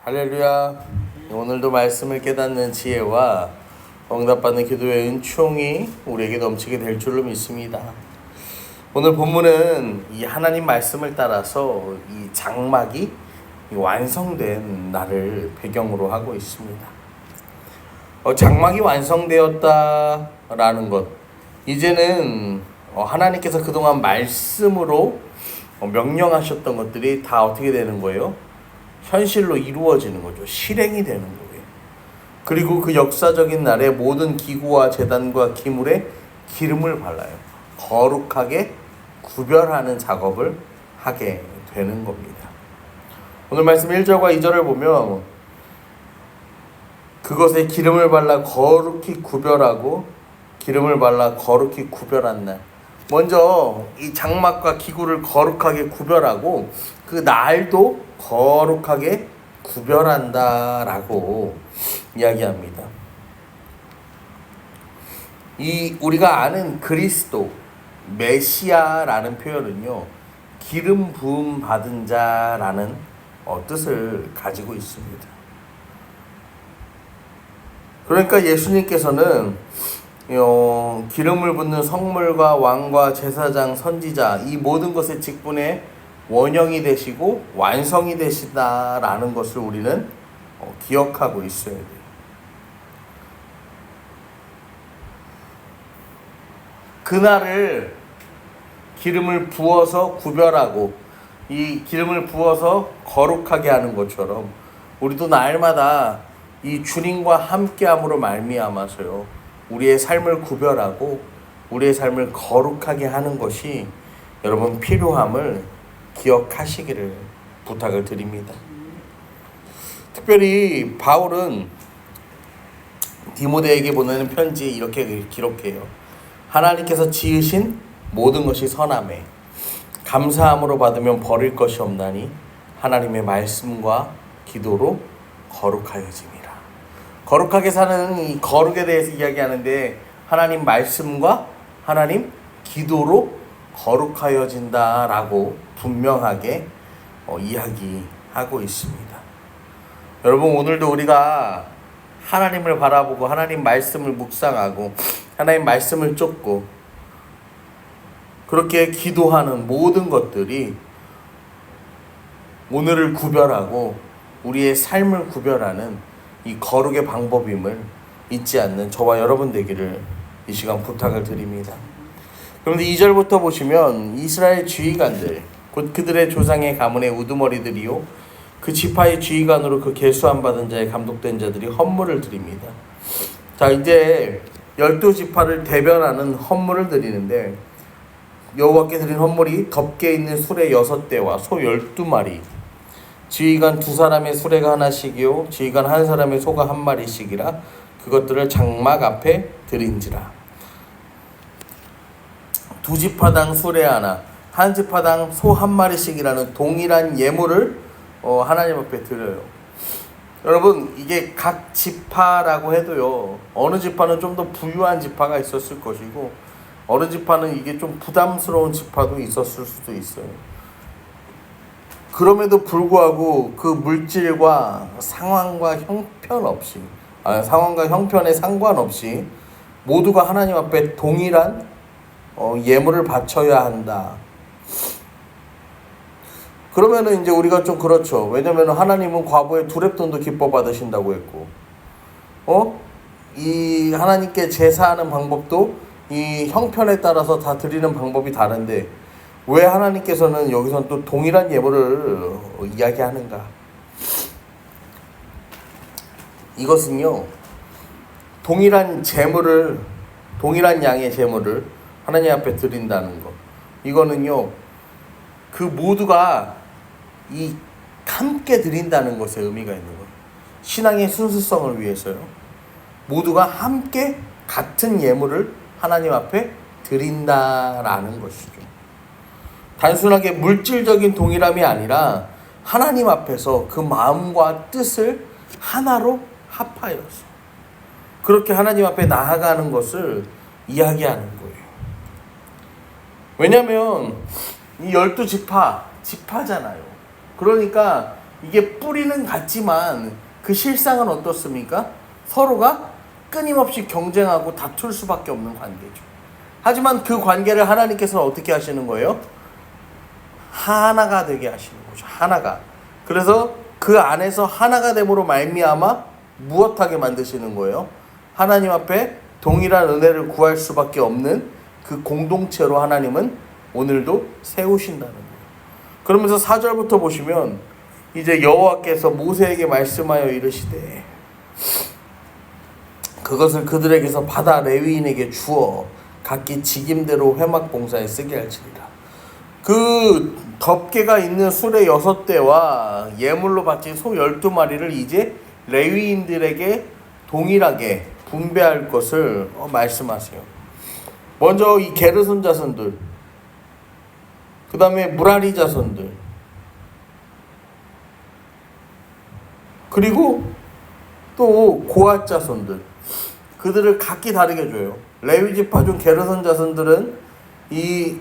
할렐루야. 오늘도 말씀을 깨닫는 지혜와 응답받는 기도의 은총이 우리에게 넘치게 될 줄로 믿습니다. 오늘 본문은 이 하나님 말씀을 따라서 이 장막이 완성된 날을 배경으로 하고 있습니다. 장막이 완성되었다라는 것, 이제는 하나님께서 그동안 말씀으로 명령하셨던 것들이 다 어떻게 되는 거예요? 현실로 이루어지는 거죠. 실행이 되는 거예요. 그리고 그 역사적인 날에 모든 기구와 제단과 기물에 기름을 발라요. 거룩하게 구별하는 작업을 하게 되는 겁니다. 오늘 말씀 1절과 2절을 보면 그것에 기름을 발라 거룩히 구별하고 기름을 발라 거룩히 구별한 날. 먼저 이 장막과 기구를 거룩하게 구별하고 그 날도 거룩하게 구별한다라고 이야기합니다. 이 우리가 아는 그리스도 메시아라는 표현은요, 기름 부음 받은 자라는 뜻을 가지고 있습니다. 그러니까 예수님께서는 기름을 붓는 성물과 왕과 제사장, 선지자, 이 모든 것의 직분에 원형이 되시고 완성이 되시다라는 것을 우리는 기억하고 있어야 돼요. 그날을 기름을 부어서 구별하고 이 기름을 부어서 거룩하게 하는 것처럼 우리도 날마다 이 주님과 함께함으로 말미암아서요, 우리의 삶을 구별하고 우리의 삶을 거룩하게 하는 것이 여러분 필요함을 기억하시기를 부탁을 드립니다. 특별히 바울은 디모데에게 보내는 편지에 이렇게 기록해요. 하나님께서 지으신 모든 것이 선하매 감사함으로 받으면 버릴 것이 없나니 하나님의 말씀과 기도로 거룩하여짐이라. 거룩하게 사는 이 거룩에 대해서 이야기하는데 하나님 말씀과 하나님 기도로 거룩하여진다라고 분명하게 이야기하고 있습니다. 여러분, 오늘도 우리가 하나님을 바라보고 하나님 말씀을 묵상하고 하나님 말씀을 쫓고 그렇게 기도하는 모든 것들이 오늘을 구별하고 우리의 삶을 구별하는 이 거룩의 방법임을 잊지 않는 저와 여러분 되기를 이 시간 부탁을 드립니다. 그런데 2절부터 보시면 이스라엘 지휘관들, 곧 그들의 조상의 가문의 우두머리들이요 그 지파의 지휘관으로 그 계수함 받은 자의 감독된 자들이 헌물을 드립니다. 자, 이제 12지파를 대변하는 헌물을 드리는데 여호와께 드린 헌물이 덮개 있는 수레 6대와 소 12마리, 지휘관 2사람의 수레가 하나씩이요 지휘관 1사람의 소가 1마리씩이라 그것들을 장막 앞에 드린지라. 2지파당 수레 하나, 1지파당 소 1마리씩이라는 동일한 예물을 하나님 앞에 드려요. 여러분, 이게 각 지파라고 해도요, 어느 지파는 좀 더 부유한 지파가 있었을 것이고 어느 지파는 이게 좀 부담스러운 지파도 있었을 수도 있어요. 그럼에도 불구하고 그 물질과 상황과 형편에 상관없이 모두가 하나님 앞에 동일한 예물을 바쳐야 한다. 그러면은 이제 우리가 좀 그렇죠. 왜냐면 하나님은 과부의 두렙돈도 기뻐 받으신다고 했고, 이 하나님께 제사하는 방법도 이 형편에 따라서 다 드리는 방법이 다른데 왜 하나님께서는 여기서는 또 동일한 예물을 이야기하는가? 이것은요, 동일한 양의 제물을 하나님 앞에 드린다는 것, 이거는요 그 모두가 이 함께 드린다는 것에 의미가 있는 거예요. 신앙의 순수성을 위해서요, 모두가 함께 같은 예물을 하나님 앞에 드린다라는 것이죠. 단순하게 물질적인 동일함이 아니라 하나님 앞에서 그 마음과 뜻을 하나로 합하여서 그렇게 하나님 앞에 나아가는 것을 이야기하는 거예요. 왜냐하면 이 12지파잖아요. 그러니까 이게 뿌리는 같지만 그 실상은 어떻습니까? 서로가 끊임없이 경쟁하고 다툴 수밖에 없는 관계죠. 하지만 그 관계를 하나님께서는 어떻게 하시는 거예요? 하나가 되게 하시는 거죠. 하나가. 그래서 그 안에서 하나가 됨으로 말미암아 무엇하게 만드시는 거예요? 하나님 앞에 동일한 은혜를 구할 수밖에 없는 그 공동체로 하나님은 오늘도 세우신다는 거예요. 그러면서 4절부터 보시면 이제 여호와께서 모세에게 말씀하여 이르시되 그것을 그들에게서 받아 레위인에게 주어 각기 직임대로 회막 봉사에 쓰게 할지니라. 그 덮개가 있는 수레 6대와 예물로 바친 소 12마리를 이제 레위인들에게 동일하게 분배할 것을 말씀하세요. 먼저 이 게르손 자손들, 그 다음에 무라리 자손들, 그리고 또 고앗 자손들, 그들을 각기 다르게 줘요. 레위 지파 중 게르손 자손들은 이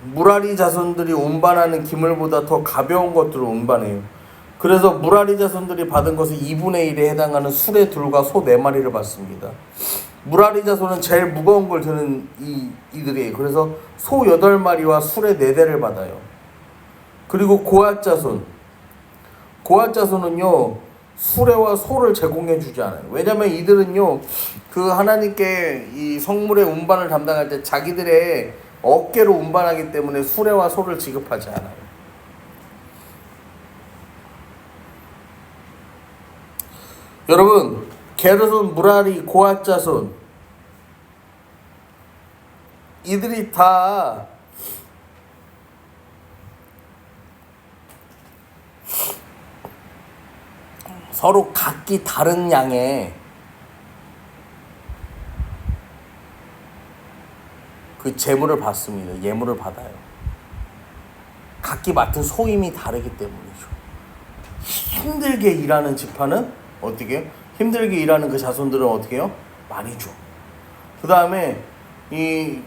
무라리 자손들이 운반하는 기물보다 더 가벼운 것들을 운반해요. 그래서 무라리 자손들이 받은 것은 2분의 1에 해당하는 수레 둘과 소 4마리를 받습니다. 무라리 자손은 제일 무거운 걸 드는 이들이에요. 그래서 소 8마리와 수레 4대를 받아요. 그리고 고앗 자손은요 수레와 소를 제공해 주지 않아요. 왜냐면 이들은요 그 하나님께 이 성물의 운반을 담당할 때 자기들의 어깨로 운반하기 때문에 수레와 소를 지급하지 않아요. 여러분, 게르손, 무라리, 고앗 자손 이들이 다 서로 각기 다른 양의 그 재물을 받습니다. 예물을 받아요. 각기 맡은 소임이 다르기 때문이죠. 힘들게 일하는 지파는 어떻게 해요? 힘들게 일하는 그 자손들은 어떻게 해요? 많이 줘. 그 다음에 이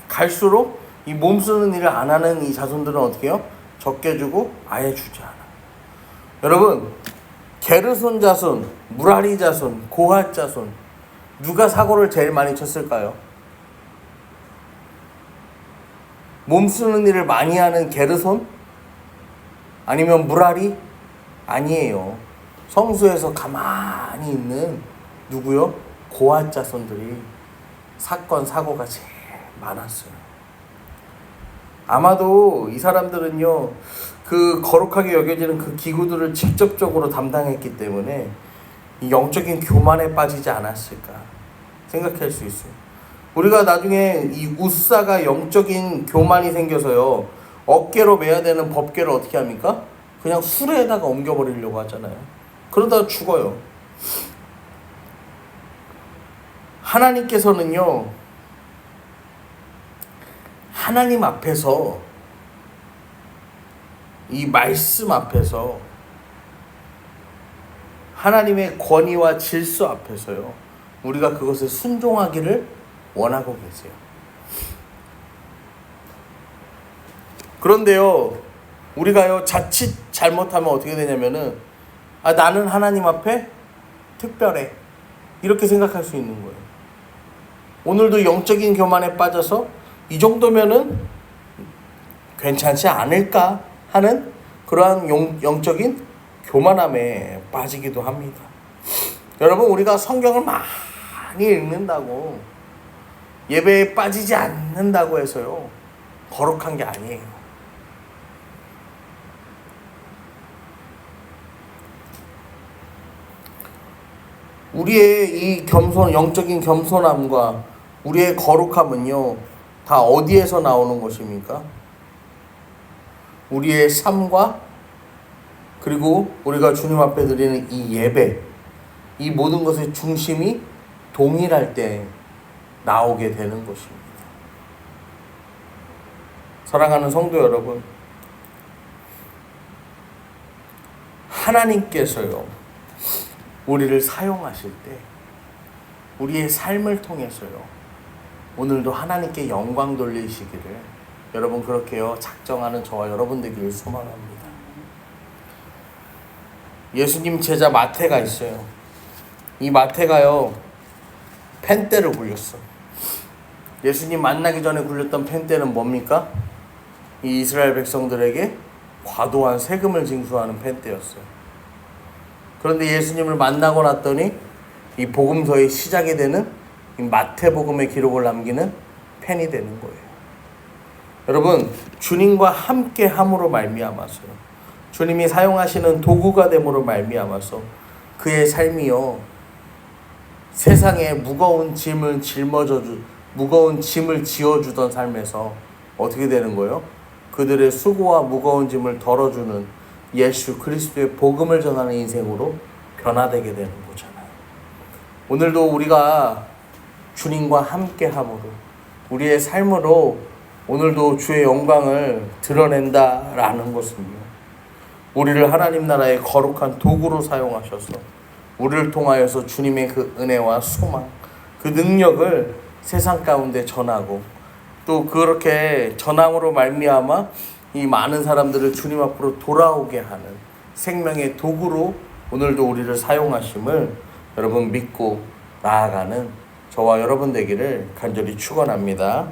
갈수록 이 몸 쓰는 일을 안 하는 이 자손들은 어떻게 해요? 적게 주고 아예 주지 않아. 여러분, 게르손 자손, 무라리 자손, 고앗 자손 누가 사고를 제일 많이 쳤을까요? 몸 쓰는 일을 많이 하는 게르손? 아니면 무라리? 아니에요. 성수에서 가만히 있는 누구요? 고앗 자손들이 사건, 사고가 제일 많았어요. 아마도 이 사람들은요 그 거룩하게 여겨지는 그 기구들을 직접적으로 담당했기 때문에 이 영적인 교만에 빠지지 않았을까 생각할 수 있어요. 우리가 나중에 이 우사가 영적인 교만이 생겨서요 어깨로 매야 되는 법궤를 어떻게 합니까? 그냥 수레에다가 옮겨버리려고 하잖아요. 그러다가 죽어요. 하나님께서는요 하나님 앞에서 이 말씀 앞에서 하나님의 권위와 질서 앞에서요 우리가 그것을 순종하기를 원하고 계세요. 그런데요 우리가요 자칫 잘못하면 어떻게 되냐면은 나는 하나님 앞에 특별해 이렇게 생각할 수 있는 거예요. 오늘도 영적인 교만에 빠져서 이 정도면은 괜찮지 않을까 하는 그러한 영적인 교만함에 빠지기도 합니다. 여러분, 우리가 성경을 많이 읽는다고 예배에 빠지지 않는다고 해서요 거룩한 게 아니에요. 우리의 이 겸손, 영적인 겸손함과 우리의 거룩함은요 다 어디에서 나오는 것입니까? 우리의 삶과 그리고 우리가 주님 앞에 드리는 이 예배, 이 모든 것의 중심이 동일할 때 나오게 되는 것입니다. 사랑하는 성도 여러분, 하나님께서요 우리를 사용하실 때 우리의 삶을 통해서요 오늘도 하나님께 영광 돌리시기를 여러분 그렇게요 작정하는 저와 여러분 되기를 소망합니다. 예수님 제자 마태가 있어요. 이 마태가요, 펜대를 굴렸어. 예수님 만나기 전에 굴렸던 펜대는 뭡니까? 이 이스라엘 백성들에게 과도한 세금을 징수하는 펜대였어요. 그런데 예수님을 만나고 났더니 이 복음서의 시작이 되는 이 마태복음의 기록을 남기는 펜이 되는 거예요. 여러분, 주님과 함께 함으로 말미암아서, 주님이 사용하시는 도구가 됨으로 말미암아서 그의 삶이요, 세상에 무거운 짐을 지어주던 삶에서 어떻게 되는 거예요? 그들의 수고와 무거운 짐을 덜어주는 예수 그리스도의 복음을 전하는 인생으로 변화되게 되는 거잖아요. 오늘도 우리가 주님과 함께함으로 우리의 삶으로 오늘도 주의 영광을 드러낸다라는 것은요, 우리를 하나님 나라의 거룩한 도구로 사용하셔서 우리를 통하여서 주님의 그 은혜와 소망, 그 능력을 세상 가운데 전하고, 또 그렇게 전함으로 말미암아 이 많은 사람들을 주님 앞으로 돌아오게 하는 생명의 도구로 오늘도 우리를 사용하심을 여러분 믿고 나아가는 저와 여러분 되기를 간절히 축원합니다.